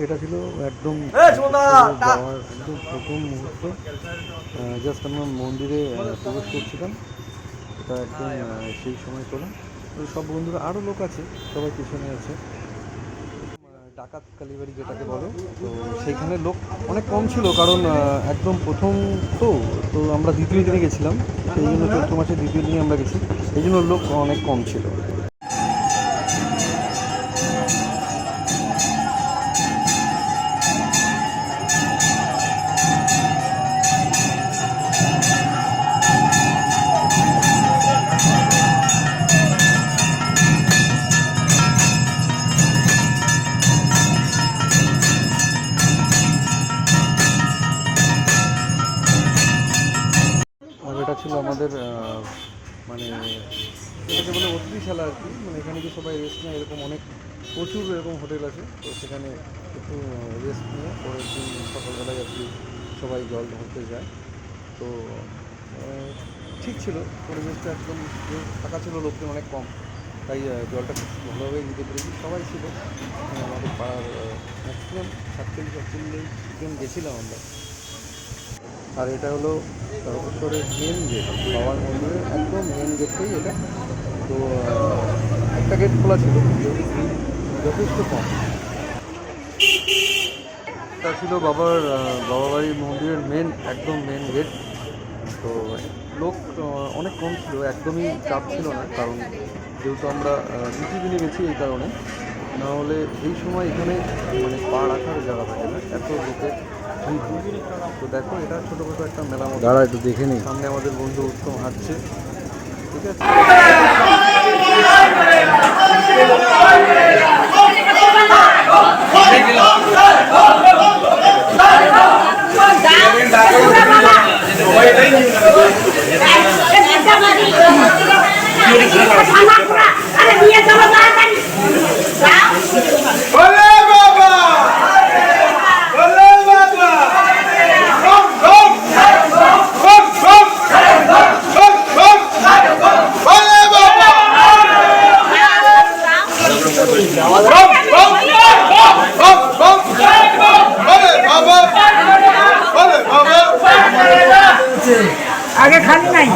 এটা ছিল একদম প্রথম মুহূর্ত। জাস্ট আমরা মন্দিরে প্রবেশ করছিলাম, এটা একদম সেই সময় তোলা। সব বন্ধুরা, আরও লোক আছে, সবাই পিছনে আছে। ডাকাত কালীবাড়ি যেটাকে বলে, তো সেইখানে লোক অনেক কম ছিল, কারণ একদম প্রথম তো তো আমরা দ্বিতীয় দিনে গেছিলাম, সেই জন্য চৈত্র মাসের দ্বিতীয় দিনে আমরা গেছি, এই জন্য লোক অনেক কম ছিল। এটা ছিল আমাদের মানে এটাকে বলে অতিথিশালা আর কি, মানে এখানে কি সবাই রেস্ট নেয়, এরকম অনেক প্রচুর এরকম হোটেল আছে, তো সেখানে একটু রেস্ট নিয়ে পরের দিন সকালবেলায় আর কি সবাই জল ঢালতে যায়। তো ঠিক ছিল, পরিবেশটা একদম ফাঁকা ছিল, লোকজন অনেক কম, তাই জলটা খুব ভালোভাবে নিতে পেরেছি। সবাই ছিল আমাদের পাড়ার ম্যাক্সিমাম 47-48 জন গেছিলাম আমরা। আর এটা হলো তারকেশ্বরের মেন গেট, বাবার মন্দিরের একদম মেন গেটটাই এটা। তো একটা গেট খোলা ছিল, যথেষ্ট কম। এটা ছিল বাবা বাড়ির মন্দিরের একদম মেন গেট। তো লোক অনেক কম ছিল, একদমই চাপ ছিল না, কারণ যেহেতু আমরা দ্বিতীয় দিনে গেছি এই কারণে। না হলে এই সময় এখানে মানে পা রাখার জায়গা থাকে না, এত লোকের। তো দেখো, এটা ছোটোখাটো একটা মেলা মতো, দাঁড়া একটু দেখে নিই। সামনে আমাদের বন্ধু উত্তম হাঁটছে, ঠিক আছে। আগে খালি নাই